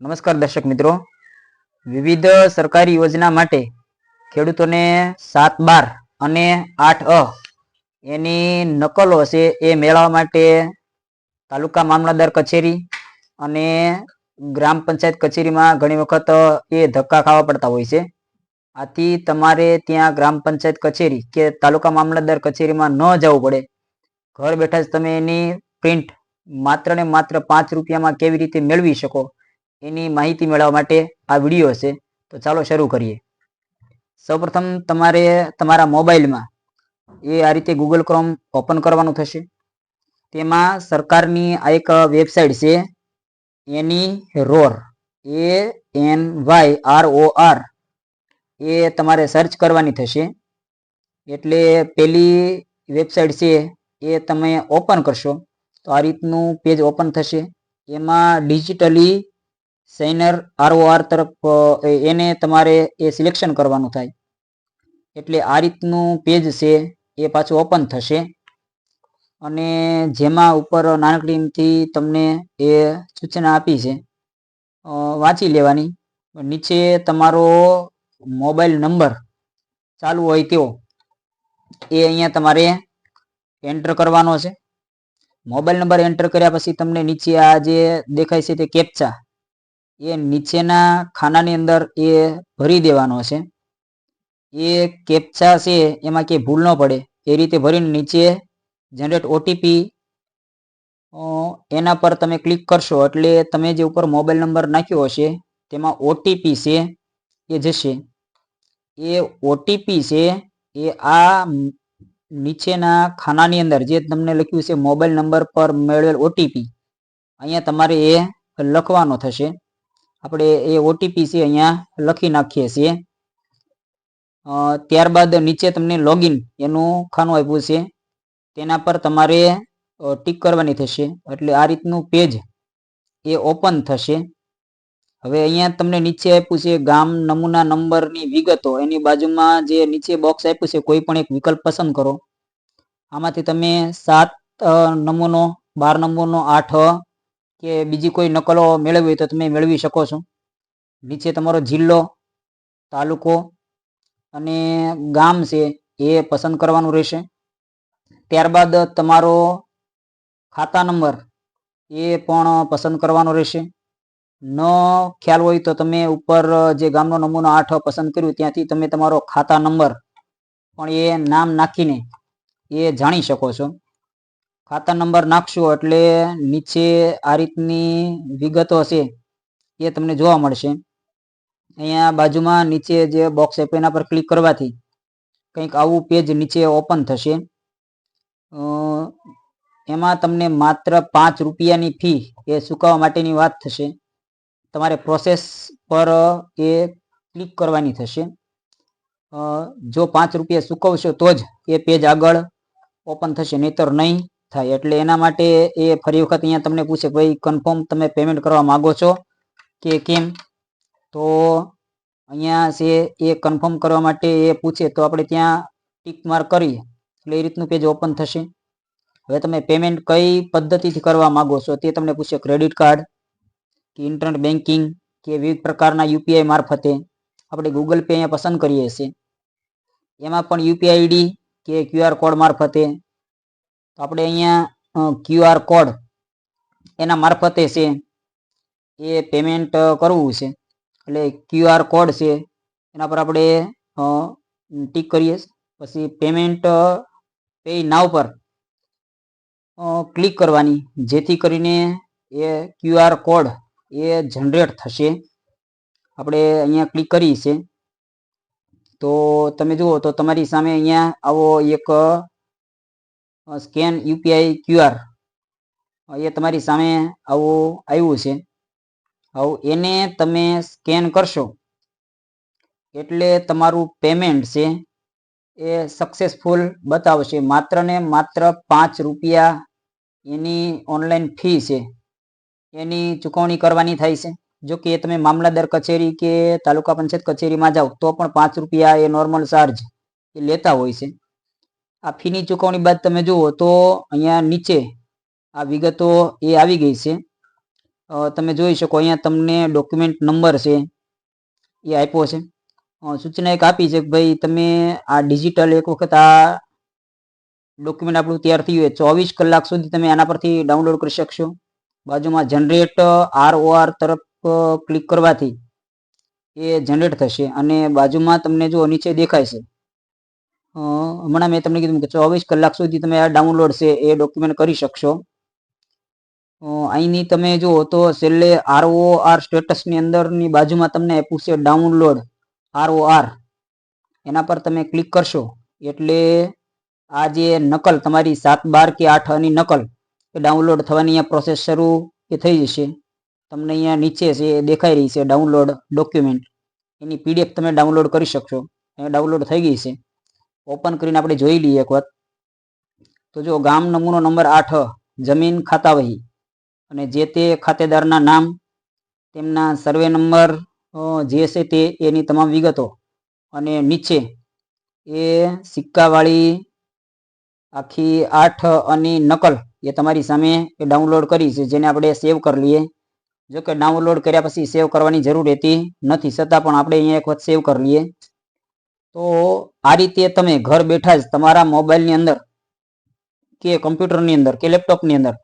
નમસ્કાર દર્શક મિત્રો, વિવિધ સરકારી યોજના માટે ખેડૂતોને 7-12 અને 8A એની નકલો છે એ મેળવવા માટે તાલુકા મામલતદાર કચેરી અને ગ્રામ પંચાયત કચેરીમાં ઘણી વખત એ ધક્કા ખાવા પડતા હોય છે. આથી તમારે ત્યાં ગ્રામ પંચાયત કચેરી કે તાલુકા મામલતદાર કચેરીમાં ન જવું પડે, ઘર બેઠા જ તમે એની પ્રિન્ટ માત્ર ને માત્ર 5 રૂપિયામાં કેવી રીતે મેળવી શકો એની માહિતી મેળવવા માટે આ વિડીયો છે. તો ચાલો શરૂ કરીએ. સૌપ્રથમ તમારે તમારા મોબાઈલમાં આ રીતે ગૂગલ ક્રોમ ઓપન કરવાનું થશે. તેમાં સરકારની આ એક વેબસાઇટ છે NYROR ANYROR એ તમારે સર્ચ કરવાની થશે. એટલે પેલી વેબસાઇટ છે એ તમે ઓપન કરશો તો આ રીતનું પેજ ઓપન થશે. એમાં ડિજિટલી સાઇનર ROR તરફ એને તમારે એ સિલેક્શન કરવાનું થાય. એટલે આ રીતનું પેજ છે એ પાછું ઓપન થશે અને જેમાં ઉપર નાનકડીથી તમને એ સૂચના આપી છે વાંચી લેવાની. નીચે તમારો મોબાઈલ નંબર ચાલુ હોય તેવો એ અહીંયા તમારે એન્ટર કરવાનો છે. મોબાઈલ નંબર એન્ટર કર્યા પછી તમને નીચે આ જે દેખાય છે તે કેપ્ચા એ નીચેના ખાનાની અંદર એ ભરી દેવાનો છે. એ કેપ્ચા છે એમાં કે ભૂલ ન પડે એ રીતે ભરીને નીચે જનરેટ OTP એના પર તમે ક્લિક કરશો એટલે તમે જે ઉપર મોબાઈલ નંબર નાખ્યો હશે તેમાં OTP છે એ જશે. એ OTP છે એ આ નીચેના ખાનાની અંદર જે તમને લખ્યું છે મોબાઈલ નંબર પર મેળવેલ OTP અહીંયા તમારે એ લખવાનો થશે. આપણે એ OTP છે અહીંયા લખી નાખીએ છીએ. ત્યારબાદ નીચે તમને લોગિન એનું ખાનું આપ્યું છે તેના પર તમારે ટીક કરવાની થશે. એટલે આ રીતનું પેજ એ ઓપન થશે. હવે અહીંયા તમને નીચે આપ્યું છે ગામ નમૂના નંબરની વિગતો, એની બાજુમાં જે નીચે બોક્સ આપ્યું છે કોઈ પણ એક વિકલ્પ પસંદ કરો. આમાંથી તમે 7 નમૂનો, 12 નંબરનો, 8 કે બીજી કોઈ નકલો મેળવવી હોય તો તમે મેળવી શકો છો. નીચે તમારો જિલ્લો, તાલુકો અને ગામ છે એ પસંદ કરવાનું રહેશે. ત્યારબાદ તમારો ખાતા નંબર એ પણ પસંદ કરવાનો રહેશે. ન ખ્યાલ હોય તો તમે ઉપર જે ગામનો નમૂનો 8 પસંદ કર્યું ત્યાંથી તમે તમારો ખાતા નંબર પણ એ નામ નાખીને એ જાણી શકો છો. ખાતા નંબર નાખશો એટલે નીચે આ રીતની વિગતો હશે એ તમને જોવા મળશે. અહીંયા બાજુમાં નીચે જે બોક્સ આપ્યું એના પર ક્લિક કરવાથી કંઈક આવું પેજ નીચે ઓપન થશે. એમાં તમને માત્ર 5 રૂપિયાની ફી એ ચૂકવવા માટેની વાત થશે. તમારે પ્રોસેસ પર એ ક્લિક કરવાની થશે. જો 5 રૂપિયા ચૂકવશો તો જ એ પેજ આગળ ઓપન થશે, નહીતર નહીં થાય. એટલે એના માટે એ ફરી વખત અહીંયા તમને પૂછે ભાઈ કન્ફર્મ તમે પેમેન્ટ કરવા માગો છો કે કેમ? તો અહીંયા છે એ કન્ફર્મ કરવા માટે એ પૂછે તો આપણે ત્યાં ટિક માર્ક કરીએ એટલે એ રીતનું પેજ ઓપન થશે. હવે તમે પેમેન્ટ કઈ પદ્ધતિથી કરવા માગો છો તે તમને પૂછે, ક્રેડિટ કાર્ડ કે ઇન્ટરનેટ બેન્કિંગ કે વિવિધ પ્રકારના UPI મારફતે. આપણે ગૂગલ પે અહીંયા પસંદ કરીએ છીએ. એમાં પણ UPI ID કે QR કોડ મારફતે. તો આપણે અહીંયા QR કોડ એના મારફતે છે એ પેમેન્ટ કરવું છે. એટલે QR કોડ છે એના પર આપણે ટીક કરીએ. પછી પેમેન્ટ પે નાવ પર ક્લિક કરવાની, જેથી કરીને એ QR કોડ એ જનરેટ થશે. આપણે અહીંયા ક્લિક કરી છે તો તમે જુઓ તો તમારી સામે અહીંયા આવો એક સ્કેન UPI QR એ તમારી સામે આવું આવ્યું છે. આવું એને તમે સ્કેન કરશો એટલે તમારું પેમેન્ટ છે એ સક્સેસફુલ બતાવશે. માત્ર ને માત્ર 5 રૂપિયા એની ઓનલાઈન ફી છે એની ચૂકવણી કરવાની થાય છે. જો કે તમે મામલતદાર કચેરી કે તાલુકા પંચાયત કચેરીમાં જાઓ તો પણ 5 રૂપિયા એ નોર્મલ ચાર્જ એ લેતા હોય છે. આ ફીની ચૂકવણી બાદ તમે જુઓ તો અહીંયા નીચે આ વિગતો એ આવી ગઈ છે. તમે જોઈ શકો અહીંયા તમને ડોક્યુમેન્ટ નંબર છે એ આપ્યો છે. સૂચના એક આપી છે કે ભાઈ તમે આ ડિજિટલ એક વખત આ ડોક્યુમેન્ટ આપણું તૈયાર થયું હોય 24 કલાક સુધી તમે આના પરથી ડાઉનલોડ કરી શકશો. બાજુમાં જનરેટ ROR તરફ ક્લિક કરવાથી એ જનરેટ થશે અને બાજુમાં તમને જો નીચે દેખાય છે હમણાં મેં તમને કીધું કે 24 કલાક સુધી તમે આ ડાઉનલોડ છે એ ડોક્યુમેન્ટ કરી શકશો. અહીંની તમે જુઓ તો છેલ્લે ROR સ્ટેટસની અંદરની બાજુમાં તમને પૂછશે ડાઉનલોડ ROR, એના પર તમે ક્લિક કરશો એટલે આ જે નકલ તમારી 7/12 કે 8 ની નકલ એ ડાઉનલોડ થવાની અહીંયા પ્રોસેસ શરૂ એ થઈ જશે. તમને અહીંયા નીચે છે એ દેખાઈ રહી છે ડાઉનલોડ ડોક્યુમેન્ટ, એની PDF તમે ડાઉનલોડ કરી શકશો. એ ડાઉનલોડ થઈ ગઈ છે. ઓપન કરીને આપણે જોઈ લઈએ એક વખત. તો જો ગામ નમૂનો નંબર 8 જમીન ખાતા વહી અને જે તે ખાતેદારના નામ, તેમના સર્વે નંબર જે છે તે એની તમામ વિગતો અને નીચે એ સિક્કાવાળી આખી 8 અને નકલ એ તમારી સામે એ ડાઉનલોડ કરી છે, જેને આપણે સેવ કરી લઈએ. જો કે ડાઉનલોડ કર્યા પછી સેવ કરવાની જરૂર રહેતી નથી, છતાં પણ આપણે અહીંયા એક વખત સેવ કરી લઈએ. તો આ રીતે તમે ઘર બેઠા જ તમારા મોબાઈલની અંદર કે કમ્પ્યુટરની અંદર કે લેપટોપની અંદર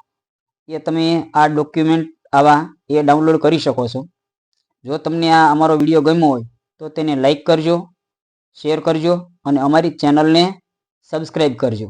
એ તમે આ ડોક્યુમેન્ટ આવા એ ડાઉનલોડ કરી શકો છો. જો તમને આ અમારો વિડીયો ગમ્યો હોય તો તેને લાઈક કરજો, શેર કરજો અને અમારી ચેનલને સબસ્ક્રાઈબ કરજો.